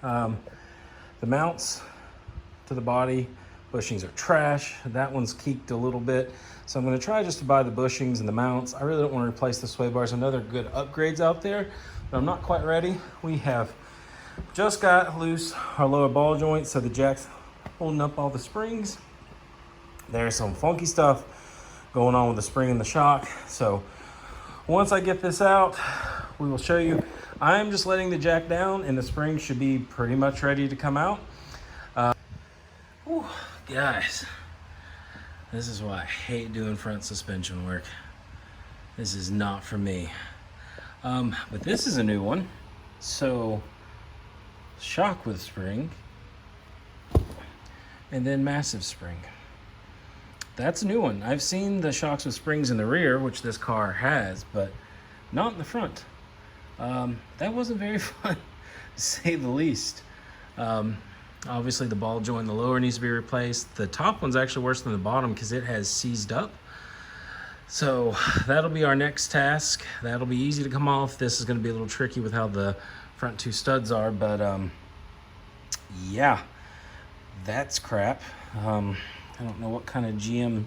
The mounts to the body bushings are trash. That one's keeked a little bit. So I'm gonna try just to buy the bushings and the mounts. I really don't wanna replace the sway bars. I know they're good upgrades out there, but I'm not quite ready. We have just got loose our lower ball joint, so the jack's holding up all the springs. There's some funky stuff going on with the spring and the shock. So once I get this out, we will show you. I'm just letting the jack down and the spring should be pretty much ready to come out. Guys, this is why I hate doing front suspension work. This is not for me. But this is a new one. So shock with spring and then massive spring. That's a new one. I've seen the shocks with springs in the rear, which this car has, but not in the front. That wasn't very fun, to say the least. Obviously the ball joint in the lower needs to be replaced. The top one's actually worse than the bottom because it has seized up. So that'll be our next task. That'll be easy to come off. This is gonna be a little tricky with how the front two studs are, but yeah, that's crap. I don't know what kind of GM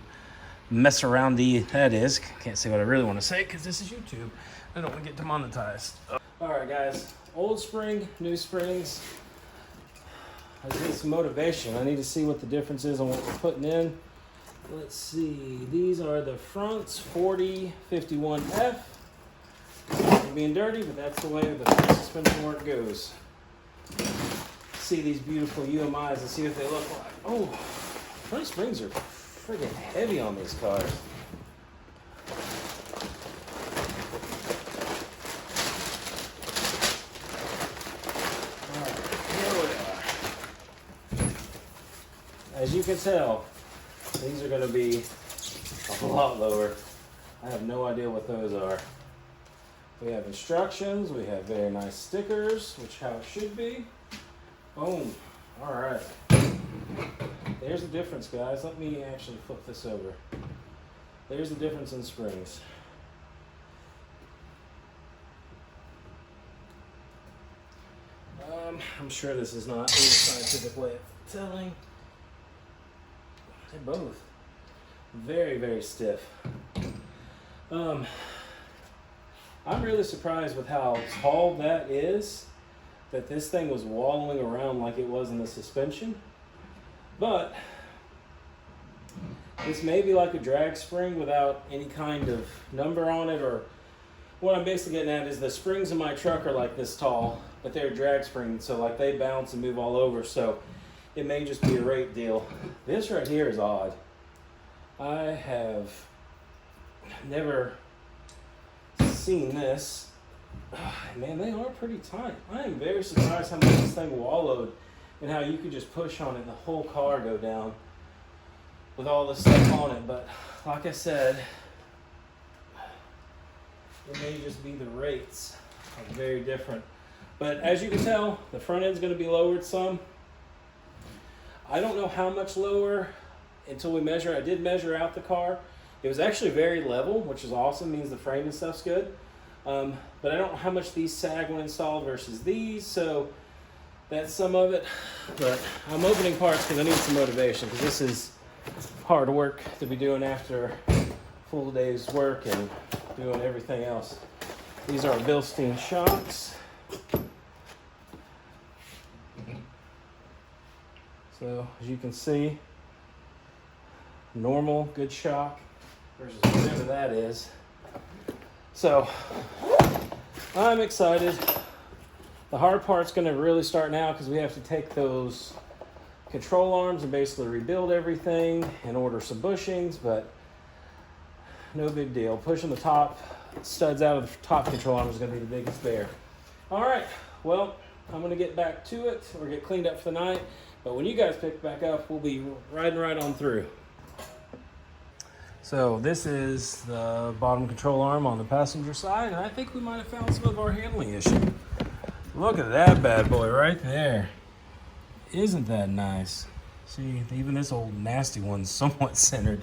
mess aroundy that is. Can't say what I really want to say because this is YouTube. I don't want to get demonetized. All right, guys. Old spring, new springs. I need some motivation. I need to see what the difference is on what we're putting in. Let's see. These are the fronts 4051F. They're being dirty, but that's the way the suspension work goes. See these beautiful UMIs and see what they look like. Oh, front springs are friggin' heavy on these cars. As you can tell, these are going to be a lot lower. I have no idea what those are. We have instructions, we have very nice stickers, which how it should be. Boom. All right. There's the difference, guys. Let me actually flip this over. There's the difference in springs. I'm sure this is not any scientific way of telling. They're both very, very stiff. I'm really surprised with how tall that is, that this thing was wallowing around like it was in the suspension. But this may be like a drag spring without any kind of number on it, or what I'm basically getting at is the springs in my truck are like this tall, but they're drag springs, so like they bounce and move all over. So it may just be a rate deal. This right here is odd. I have never seen this. Man, they are pretty tight. I am very surprised how much this thing wallowed and how you could just push on it and the whole car go down with all this stuff on it. But like I said, it may just be the rates are very different. But as you can tell, the front end's going to be lowered some. I don't know how much lower until we measure. I did measure out the car. It was actually very level, which is awesome, means the frame and stuff's good. But I don't know how much these sag when installed versus these, so that's some of it. But I'm opening parts because I need some motivation, because this is hard work to be doing after a full day's work and doing everything else. These are Bilstein shocks. So as you can see, normal, good shock versus whatever that is. So I'm excited. The hard part's going to really start now because we have to take those control arms and basically rebuild everything and order some bushings, but no big deal. Pushing the top studs out of the top control arm is going to be the biggest bear. All right, well, I'm going to get back to it or get cleaned up for the night. But when you guys pick back up, we'll be riding right on through. So this is the bottom control arm on the passenger side, and I think we might have found some of our handling issue. Look at that bad boy right there. Isn't that nice? See, even this old nasty one's somewhat centered.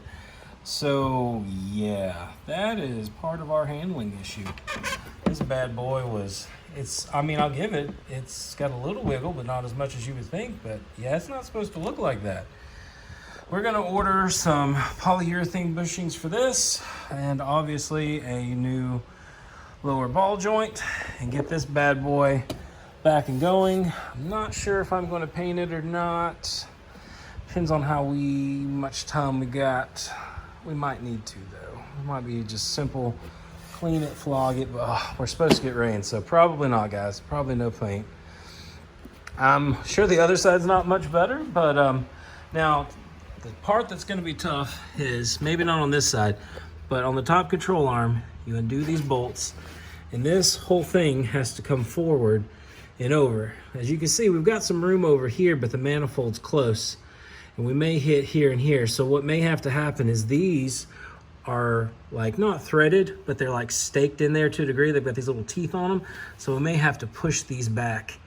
So yeah, that is part of our handling issue. This bad boy was I mean, I'll give it, it's got a little wiggle, but not as much as you would think. But yeah, it's not supposed to look like that. We're gonna order some polyurethane bushings for this, and obviously a new lower ball joint, and get this bad boy back and going. I'm not sure if I'm going to paint it or not. Depends on how much time we got. We might need to though. It might be just simple, clean it, flog it, but we're supposed to get rain, so probably not, guys. Probably no paint. I'm sure the other side's not much better, but now the part that's going to be tough is maybe not on this side, but on the top control arm, you undo these bolts, and this whole thing has to come forward and over. As you can see, we've got some room over here, but the manifold's close, and we may hit here and here. So what may have to happen is these are like not threaded, but they're like staked in there to a degree. They've got these little teeth on them, so we may have to push these back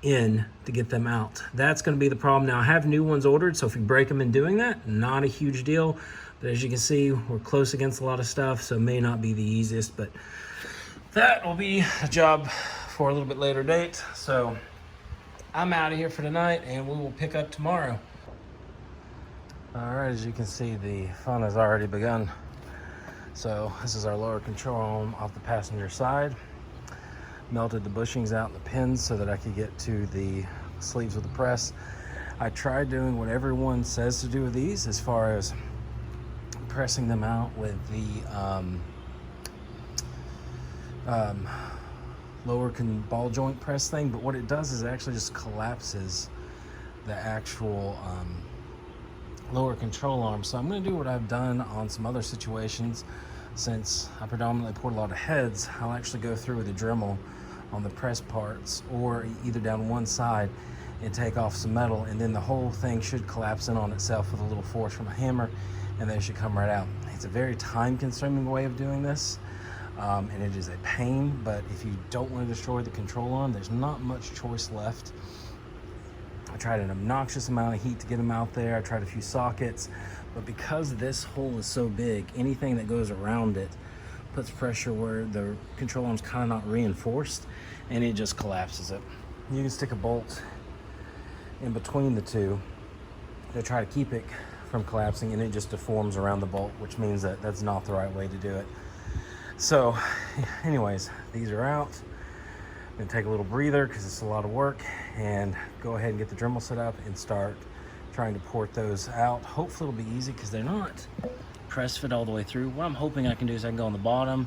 in to get them out. That's going to be the problem. Now I have new ones ordered, so if you break them in doing that, not a huge deal, but as you can see, we're close against a lot of stuff, so it may not be the easiest, but that will be a job for a little bit later date. So I'm out of here for tonight, and we will pick up tomorrow. All right, as you can see, the fun has already begun. So this is our lower control arm off the passenger side. Melted the bushings out in the pins so that I could get to the sleeves of the press. I tried doing what everyone says to do with these, as far as pressing them out with the lower ball joint press thing, but what it does is it actually just collapses the actual lower control arm. So I'm going to do what I've done on some other situations. Since I predominantly poured a lot of heads, I'll actually go through with a Dremel on the press parts, or either down one side and take off some metal, and then the whole thing should collapse in on itself with a little force from a hammer, and they should come right out. It's a very time-consuming way of doing this. And it is a pain, but if you don't want to destroy the control arm, there's not much choice left. I tried an obnoxious amount of heat to get them out there. I tried a few sockets, but because this hole is so big, anything that goes around it puts pressure where the control arm's kind of not reinforced, and it just collapses it. You can stick a bolt in between the two to try to keep it from collapsing, and it just deforms around the bolt, which means that that's not the right way to do it. So anyways, these are out. I'm gonna take a little breather because it's a lot of work, and go ahead and get the Dremel set up and start trying to port those out. Hopefully it'll be easy because they're not press fit all the way through. What I'm hoping I can do is I can go on the bottom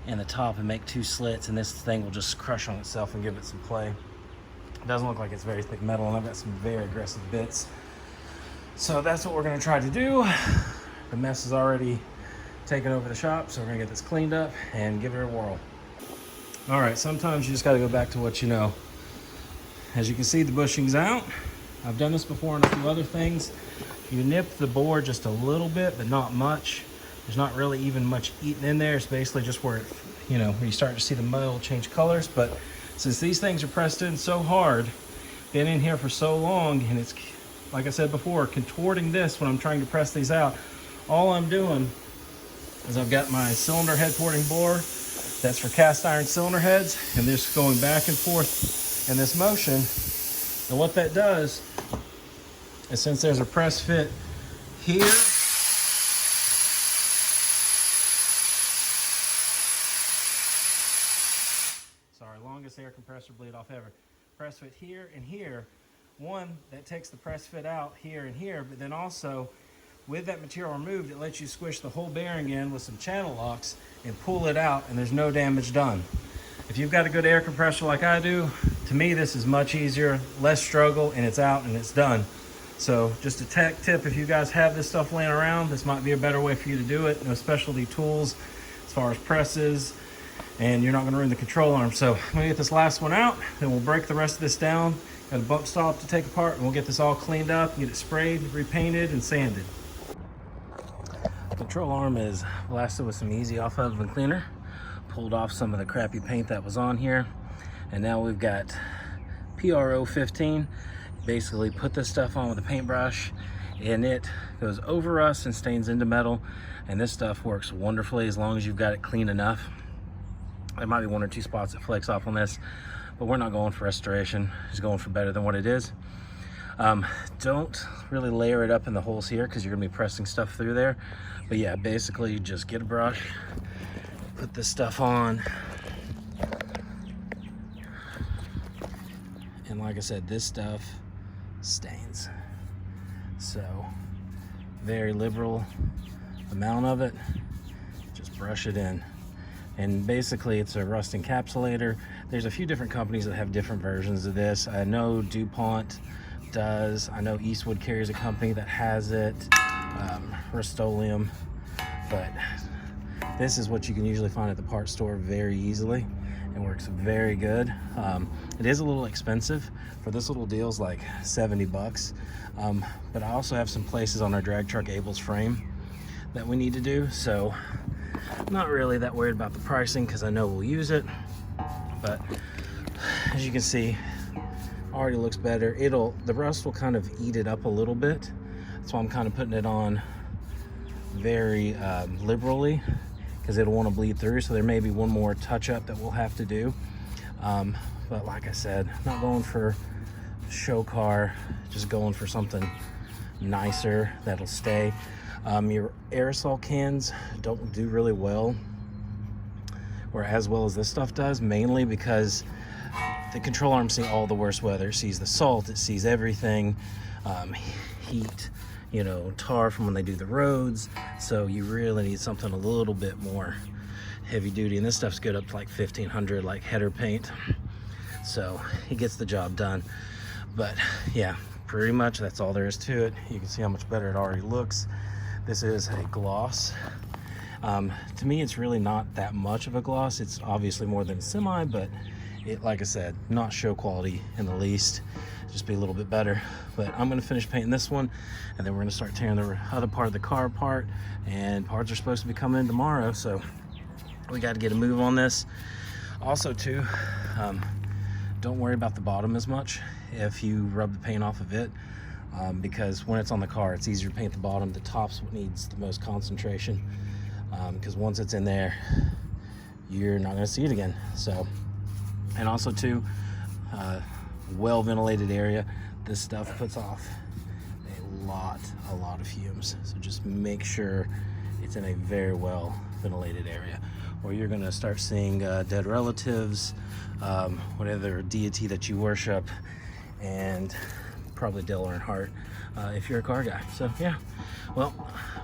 and the top and make two slits, and this thing will just crush on itself and give it some play. It doesn't look like it's very thick metal, and I've got some very aggressive bits. So that's what we're gonna try to do. The mess is already taken over the shop, so we're gonna get this cleaned up and give it a whirl. All right, sometimes you just gotta go back to what you know. As you can see, the bushing's out. I've done this before on a few other things. You nip the board just a little bit, but not much. There's not really even much eaten in there. It's basically just where, where you start to see the metal change colors. But since these things are pressed in so hard, been in here for so long, and it's, like I said before, contorting this when I'm trying to press these out, all I'm doing is I've got my cylinder head porting bore that's for cast iron cylinder heads, and just going back and forth in this motion. And what that does is, since there's a press fit here, sorry, longest air compressor bleed off ever. Press fit here and here. One, that takes the press fit out here and here, but then also, with that material removed, it lets you squish the whole bearing in with some channel locks and pull it out, and there's no damage done. If you've got a good air compressor like I do, to me this is much easier, less struggle, and it's out and it's done. So just a tech tip, if you guys have this stuff laying around, this might be a better way for you to do it. No specialty tools as far as presses, and you're not gonna ruin the control arm. So I'm gonna get this last one out, then we'll break the rest of this down. Got a bump stop to take apart, and we'll get this all cleaned up, get it sprayed, repainted, and sanded. Control arm is blasted with some easy off-oven cleaner. Pulled off some of the crappy paint that was on here, and now we've got PRO 15. Basically put this stuff on with a paintbrush, and it goes over rust and stains into metal, and this stuff works wonderfully as long as you've got it clean enough. There might be 1 or 2 spots that flex off on this, but we're not going for restoration. Just going for better than what it is. Don't really layer it up in the holes here because you're gonna be pressing stuff through there. But yeah, basically just get a brush, put this stuff on. And like I said, this stuff stains. So very liberal amount of it, just brush it in. And basically it's a rust encapsulator. There's a few different companies that have different versions of this. I know DuPont does. I know Eastwood carries a company that has it, Rust-Oleum, but this is what you can usually find at the parts store very easily and works very good. It is a little expensive. For this little deal is like 70 bucks. But I also have some places on our drag truck Abel's frame that we need to do, so I'm not really that worried about the pricing because I know we'll use it. But as you can see, already looks better. The rust will kind of eat it up a little bit. That's why I'm kind of putting it on very liberally, because it'll want to bleed through. So there may be one more touch up that we'll have to do. But like I said, not going for show car, just going for something nicer that'll stay. Your aerosol cans don't do really well, or as well as this stuff does, mainly because the control arm sees all the worst weather. It sees the salt, it sees everything, heat, you know, tar from when they do the roads. So you really need something a little bit more heavy duty, and this stuff's good up to like 1500, like header paint. So it gets the job done. But yeah, pretty much that's all there is to it. You can see how much better it already looks. This is a gloss. To me, it's really not that much of a gloss. It's obviously more than a semi, but it, like I said, not show quality in the least, just be a little bit better. But I'm gonna finish painting this one, and then we're gonna start tearing the other part of the car apart, and parts are supposed to be coming in tomorrow, so we got to get a move on this. Also too, don't worry about the bottom as much if you rub the paint off of it, because when it's on the car, it's easier to paint the bottom. The top's what needs the most concentration, because once it's in there, you're not gonna see it again. So, and also too, well ventilated area, this stuff puts off a lot of fumes. So just make sure it's in a very well ventilated area, or you're gonna start seeing dead relatives, whatever deity that you worship, and probably Dale Earnhardt if you're a car guy. So yeah, well,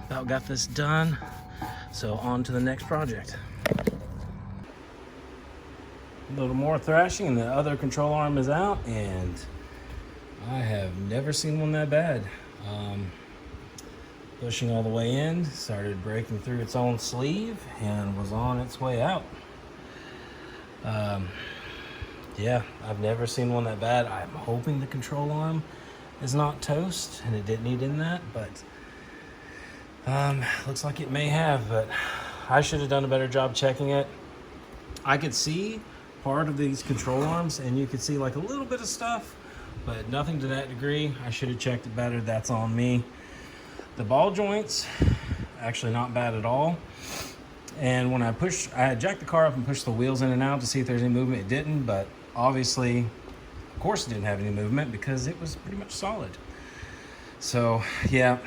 about got this done. So on to the next project. A little more thrashing and the other control arm is out, and I have never seen one that bad. Pushing all the way in, started breaking through its own sleeve and was on its way out. Yeah, I've never seen one that bad. I'm hoping the control arm is not toast and it didn't eat in that, but looks like it may have, but I should have done a better job checking it. I could see part of these control arms and you could see like a little bit of stuff, but nothing to that degree. I should have checked it better. That's on me. The ball joints, actually not bad at all. And when I had jacked the car up and pushed the wheels in and out to see if there's any movement. It didn't, but obviously, of course it didn't have any movement because it was pretty much solid. So yeah,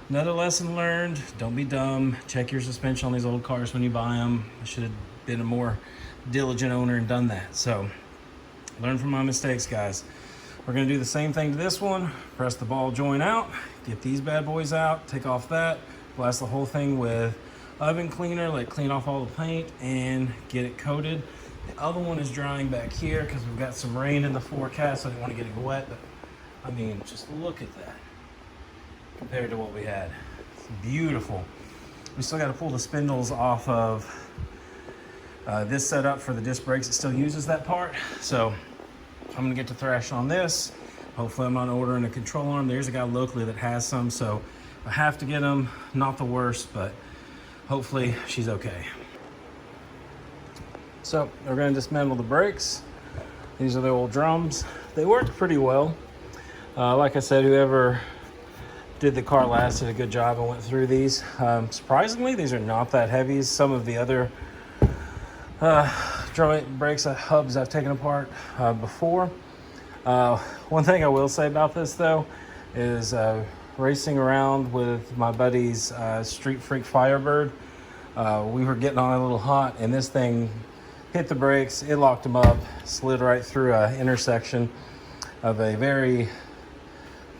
another lesson learned, don't be dumb. Check your suspension on these old cars when you buy them. I should have been a more diligent owner and done that. So learn from my mistakes, guys. We're gonna do the same thing to this one. Press the ball joint out, get these bad boys out, take off that, blast the whole thing with oven cleaner, let it clean off all the paint and get it coated. The other one is drying back here because we've got some rain in the forecast, so I didn't want to get it wet, but I mean, just look at that compared to what we had. It's beautiful. We still got to pull the spindles off of this setup for the disc brakes. It still uses that part, so I'm gonna get to thrash on this. Hopefully I'm not ordering a control arm. There's a guy locally that has some, so I have to get them. Not the worst, but hopefully she's okay. So we're gonna dismantle the brakes. These are the old drums. They worked pretty well. Like I said, whoever did the car last did a good job. I went through these. Surprisingly, these are not that heavy as some of the other Drum brakes hubs I've taken apart before. One thing I will say about this though is racing around with my buddy's Street Freak Firebird. We were getting on a little hot and this thing hit the brakes, it locked them up, slid right through an intersection of a very,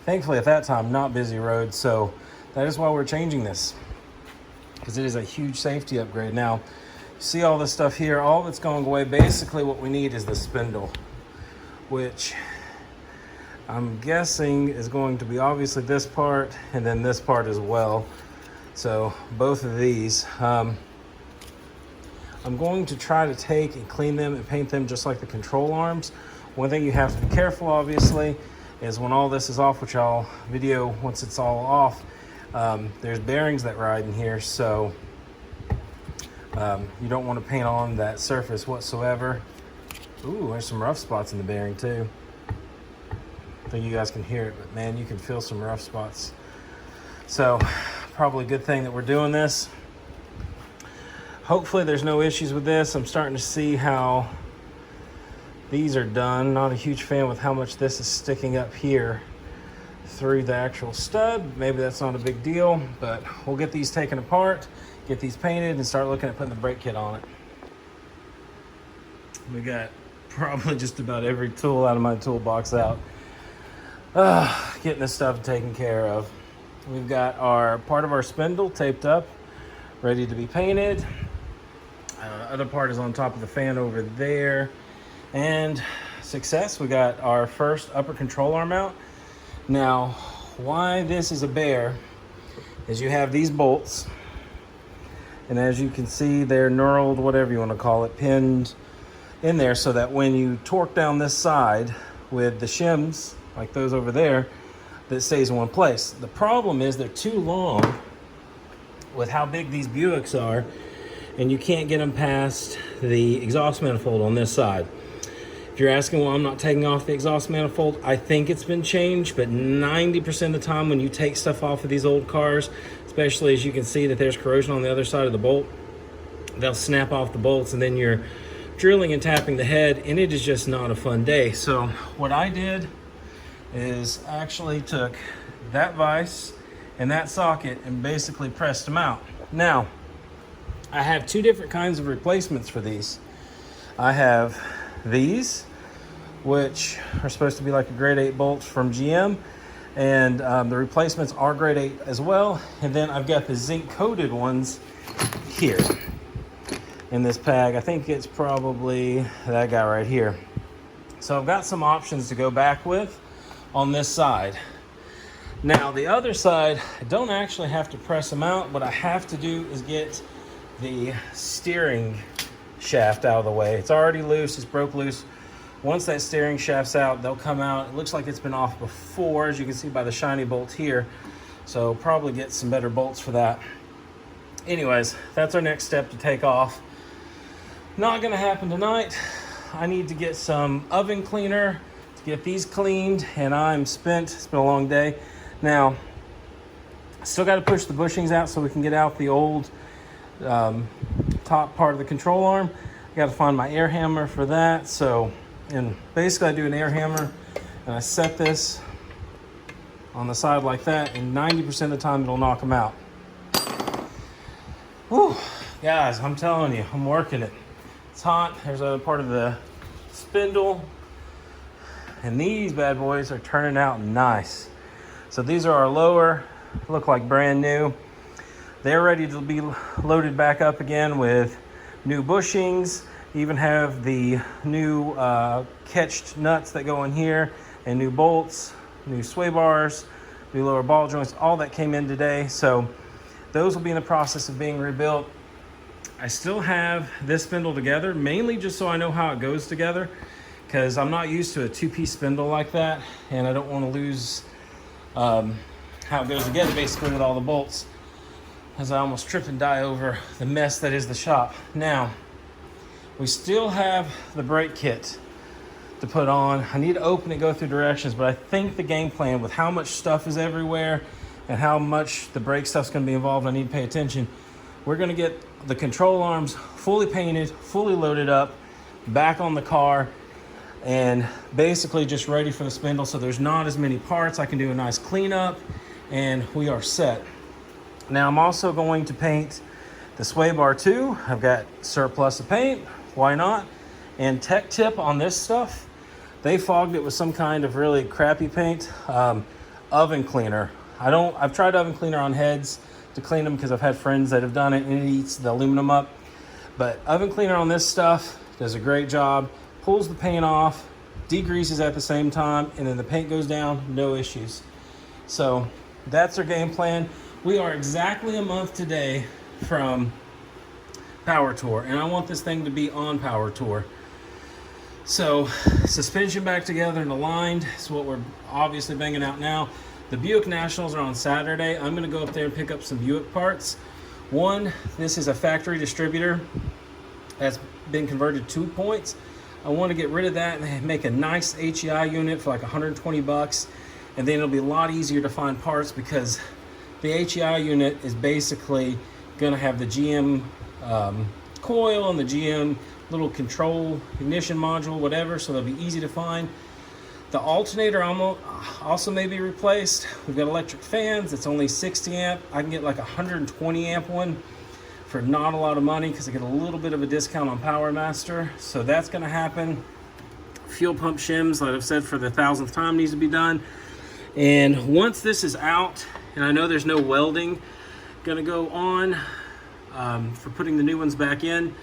thankfully at that time, not busy road. So that is why we're changing this, because it is a huge safety upgrade. Now, see all this stuff here, all of it's going away. Basically what we need is the spindle, which I'm guessing is going to be obviously this part and then this part as well. So both of these. I'm going to try to take and clean them and paint them just like the control arms. One thing you have to be careful, obviously, is when all this is off, which I'll video once it's all off, there's bearings that ride in here, so you don't want to paint on that surface whatsoever. Ooh, there's some rough spots in the bearing too. I think you guys can hear it, but man, you can feel some rough spots. So probably a good thing that we're doing this. Hopefully there's no issues with this. I'm starting to see how these are done. Not a huge fan with how much this is sticking up here through the actual stud. Maybe that's not a big deal, but we'll get these taken apart, get these painted, and start looking at putting the brake kit on it. We got probably just about every tool out of my toolbox out. Getting this stuff taken care of. We've got our part of our spindle taped up, ready to be painted. Other part is on top of the fan over there. And success, we got our first upper control arm out. Now, why this is a bear is you have these bolts, and as you can see, they're knurled, whatever you want to call it, pinned in there so that when you torque down this side with the shims, like those over there, that stays in one place. The problem is they're too long with how big these Buicks are, and you can't get them past the exhaust manifold on this side. If you're asking why I'm not taking off the exhaust manifold, I think it's been changed, but 90% of the time when you take stuff off of these old cars, especially as you can see that there's corrosion on the other side of the bolt, they'll snap off the bolts and then you're drilling and tapping the head, and it is just not a fun day. So what I did is actually took that vise and that socket and basically pressed them out. Now, I have two different kinds of replacements for these. I have these, which are supposed to be like a grade 8 bolt from GM, and the replacements are grade 8 as well. And then I've got the zinc coated ones here in this bag. I think it's probably that guy right here. So I've got some options to go back with on this side. Now the other side, I don't actually have to press them out. What I have to do is get the steering shaft out of the way. It's already loose, it's broke loose. Once that steering shaft's out, they'll come out. It looks like it's been off before, as you can see by the shiny bolt here. So probably get some better bolts for that. Anyways, that's our next step to take off. Not gonna happen tonight. I need to get some oven cleaner to get these cleaned, and I'm spent. It's been a long day. Now, still got to push the bushings out so we can get out the old top part of the control arm. I got to find my air hammer for that. So, and basically I do an air hammer and I set this on the side like that, and 90% of the time it'll knock them out. Whew, guys, I'm telling you, I'm working it. It's hot. There's a part of the spindle, and these bad boys are turning out nice. So these are our lower, look like brand new. They're ready to be loaded back up again with new bushings. Even have the new catched nuts that go in here, and new bolts, new sway bars, new lower ball joints. All that came in today. So those will be in the process of being rebuilt. I still have this spindle together, mainly just so I know how it goes together, because I'm not used to a two-piece spindle like that, and I don't want to lose how it goes together basically with all the bolts, as I almost trip and die over the mess that is the shop. Now, we still have the brake kit to put on. I need to open it, go through directions, but I think the game plan with how much stuff is everywhere and how much the brake stuff's going to be involved, I need to pay attention, we're gonna get the control arms fully painted, fully loaded up, back on the car, and basically just ready for the spindle. So there's not as many parts. I can do a nice cleanup and we are set. Now I'm also going to paint the sway bar too. I've got surplus of paint, why not? And tech tip on this stuff, they fogged it with some kind of really crappy paint, oven cleaner. I've tried oven cleaner on heads to clean them because I've had friends that have done it and it eats the aluminum up. But oven cleaner on this stuff does a great job, pulls the paint off, degreases at the same time, and then the paint goes down, no issues. So that's our game plan. We are exactly a month today from Power Tour, and I want this thing to be on Power Tour. So suspension back together and aligned is what we're obviously banging out now. The Buick Nationals are on Saturday. I'm gonna go up there and pick up some Buick parts. One, this is a factory distributor that's been converted to points. I want to get rid of that and make a nice HEI unit for like 120 bucks. And then it'll be a lot easier to find parts because the HEI unit is basically gonna have the GM coil and the GM little control ignition module, whatever, so they'll be easy to find. The alternator also may be replaced. We've got electric fans. It's only 60 amp. I can get like a 120 amp one for not a lot of money because I get a little bit of a discount on Power Master. So that's going to happen. Fuel pump shims, like I've said for the 1000th time, needs to be done. And once this is out, and I know there's no welding going to go on for putting the new ones back in,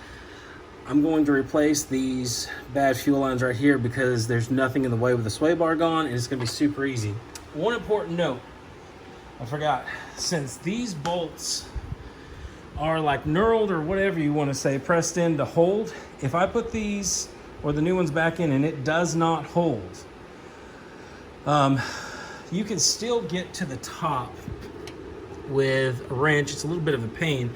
I'm going to replace these bad fuel lines right here because there's nothing in the way with the sway bar gone, and it's going to be super easy. One important note, I forgot, since these bolts are like knurled or whatever you want to say, pressed in to hold, if I put these or the new ones back in and it does not hold, you can still get to the top with a wrench. It's a little bit of a pain,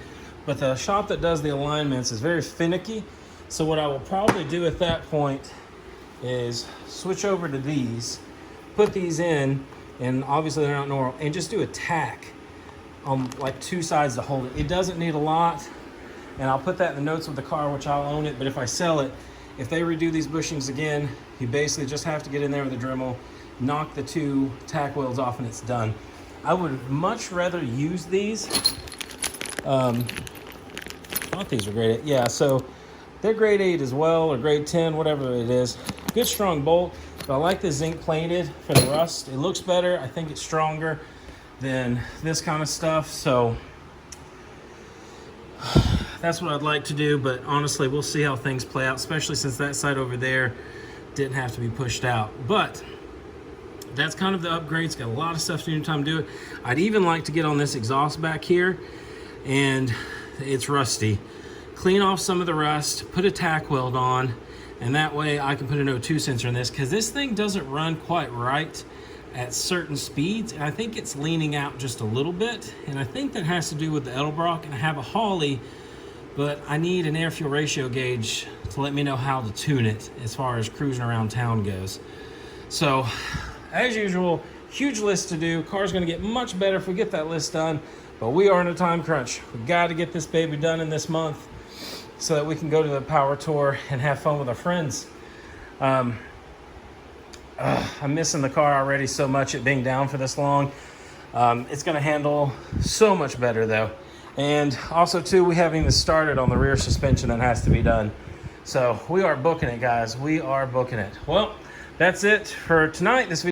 but the shop that does the alignments is very finicky. So what I will probably do at that point is switch over to these, put these in, and obviously they're not normal, and just do a tack on like two sides to hold it. It doesn't need a lot, and I'll put that in the notes of the car, which I'll own it, but if I sell it, if they redo these bushings again, you basically just have to get in there with a Dremel, knock the two tack wheels off, and it's done. I would much rather use these. I thought these were grade 8. Yeah, so they're grade 8 as well, or grade 10, whatever it is. Good strong bolt, but I like the zinc plated for the rust. It looks better. I think it's stronger than this kind of stuff. So that's what I'd like to do, but honestly, we'll see how things play out, especially since that side over there didn't have to be pushed out. But that's kind of the upgrades. Got a lot of stuff to do, time to do it. I'd even like to get on this exhaust back here, and it's rusty. Clean off some of the rust, put a tack weld on, and that way I can put an O2 sensor in this, because this thing doesn't run quite right at certain speeds, and I think it's leaning out just a little bit, and I think that has to do with the Edelbrock. And I have a Holley, but I need an air-fuel ratio gauge to let me know how to tune it as far as cruising around town goes. So, as usual, huge list to do. Car's gonna get much better if we get that list done, but we are in a time crunch. We've got to get this baby done in this month so that we can go to the Power Tour and have fun with our friends. I'm missing the car already so much, it being down for this long. It's gonna handle so much better though. And also too, we haven't even started on the rear suspension that has to be done. So we are booking it, guys. We are booking it. Well, that's it for tonight. This video